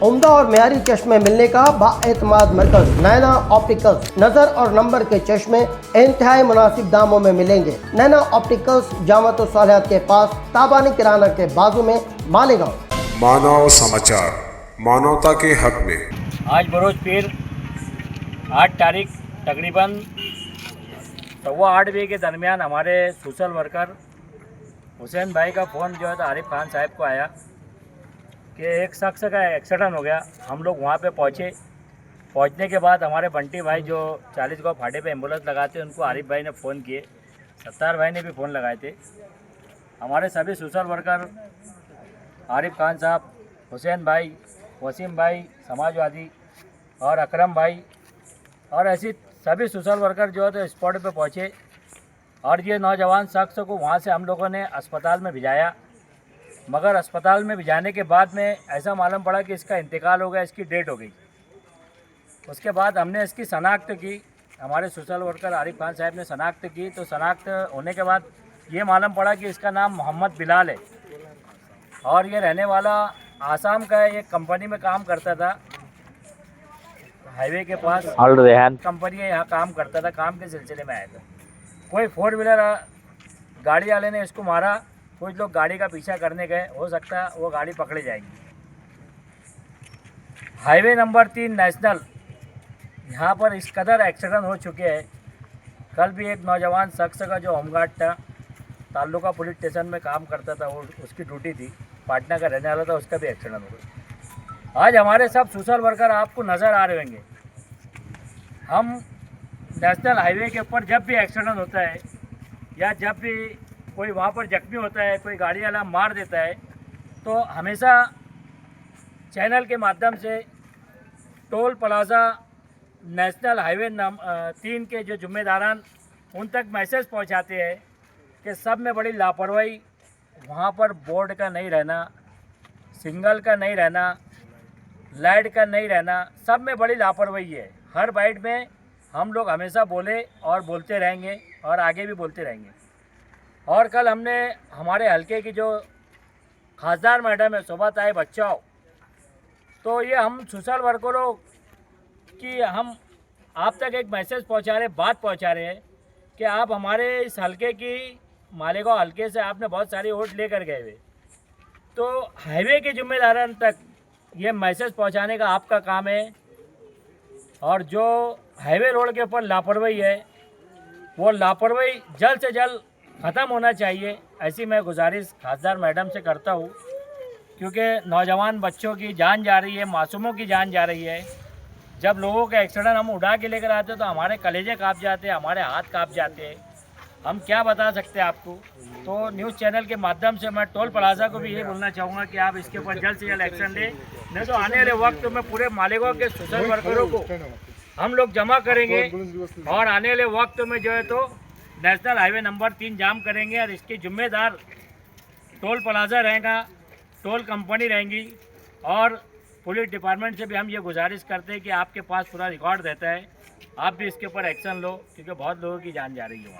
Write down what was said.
उम्दा और मेयारी चश्मे मिलने का बाएतमाद मरकज नैना ऑप्टिकल्स। नजर और नंबर के चश्मे इंतहाई मुनासिब दामों में मिलेंगे। नैना ऑप्टिकल्स जामत सालियात के पास, ताबानी किराना के बाजू में, मालेगांव। मानव समाचार, मानवता के हक में। आज बरोज पीर 8 तारीख तकरीबन 8:15 बजे के दरमियान हमारे सोशल वर्कर हुसैन भाई का फ़ोन जो है तो आरिफ खान साहब को आया कि एक शख्स का एक्सीडेंट हो गया। हम लोग वहाँ पे पहुँचे। पहुँचने के बाद हमारे बंटी भाई जो 40 गाँव फाटे पे एम्बुलेंस लगाते हैं उनको आरिफ भाई ने फ़ोन किए, सत्तार भाई ने भी फ़ोन लगाए थे। हमारे सभी सोशल वर्कर आरिफ खान साहब, हुसैन भाई, वसीम भाई समाजवादी और अकरम भाई और ऐसी सभी सोशल वर्कर जो है तो स्पॉट पे पहुँचे और ये नौजवान शख्स को वहाँ से हम लोगों ने अस्पताल में भिजाया। मगर अस्पताल में भिजाने के बाद में ऐसा मालूम पड़ा कि इसका इंतकाल हो गया, इसकी डेट हो गई। उसके बाद हमने इसकी शनाख्त की, हमारे सोशल वर्कर आरिफ खान साहब ने शनाख्त की। तो शनाख्त होने के बाद ये मालूम पड़ा कि इसका नाम मोहम्मद बिलाल है और ये रहने वाला आसाम का है। एक कंपनी में काम करता था, हाईवे के पास कंपनी है, यहाँ काम करता था। काम के सिलसिले में आया था। कोई 4 व्हीलर गाड़ी वाले ने इसको मारा। कुछ लोग गाड़ी का पीछा करने गए, हो सकता है वो गाड़ी पकड़ी जाएगी। हाईवे नंबर 3 नेशनल, यहाँ पर इस कदर एक्सीडेंट हो चुके हैं। कल भी एक नौजवान शख्स का जो होमगार्ड था, ताल्लुका पुलिस स्टेशन में काम करता था, वो उसकी ड्यूटी थी, पाटना का रहने वाला था, उसका भी एक्सीडेंट हो गया। आज हमारे सब सोशल वर्कर आपको नज़र आ रहे होंगे। हम नेशनल हाईवे के ऊपर जब भी एक्सीडेंट होता है या जब भी कोई वहाँ पर जख्मी होता है, कोई गाड़ी वाला मार देता है, तो हमेशा चैनल के माध्यम से टोल प्लाज़ा नेशनल हाईवे 3 के जो जिम्मेदारान उन तक मैसेज पहुँचाते हैं कि सब में बड़ी लापरवाही, वहाँ पर बोर्ड का नहीं रहना, सिग्नल का नहीं रहना, लाइट का नहीं रहना, सब में बड़ी लापरवाही है। हर बाइट में हम लोग हमेशा बोले और बोलते रहेंगे और आगे भी बोलते रहेंगे। और कल हमने हमारे हलके की जो खासदार मैडम है शोभा ताई बच्चाओ, तो ये हम सोशल वर्करों की हम आप तक एक मैसेज पहुंचा रहे, बात पहुंचा रहे हैं कि आप हमारे इस हलके की मालेगांव हलके से आपने बहुत सारी वोट लेकर गए हुए, तो हाईवे के जिम्मेदारों तक ये मैसेज पहुंचाने का आपका काम है। और जो हाईवे रोड के ऊपर लापरवाही है, वो लापरवाही जल्द से जल्द ख़त्म होना चाहिए, ऐसी मैं गुजारिश खासदार मैडम से करता हूँ। क्योंकि नौजवान बच्चों की जान जा रही है, मासूमों की जान जा रही है। जब लोगों के एक्सीडेंट हम उड़ा के लेकर आते हैं तो हमारे कलेजे काँप जाते हैं, हमारे हाथ काँप जाते हैं। हम क्या बता सकते हैं आपको। तो न्यूज़ चैनल के माध्यम से मैं टोल प्लाजा को भी ये बोलना चाहूँगा कि आप इसके ऊपर जल्द से जल्द एक्शन लें, नहीं तो आने वाले वक्त में पूरे मालेगांव के सोशल वर्करों को हम लोग जमा करेंगे और आने वाले वक्त में जो है तो नेशनल हाईवे नंबर 3 जाम करेंगे। और इसके जिम्मेदार टोल प्लाजा रहेगा, टोल कंपनी रहेंगी और पुलिस डिपार्टमेंट से भी हम ये गुजारिश करते हैं कि आपके पास पूरा रिकॉर्ड रहता है, आप भी इसके ऊपर एक्शन लो, क्योंकि बहुत लोगों की जान जा रही है।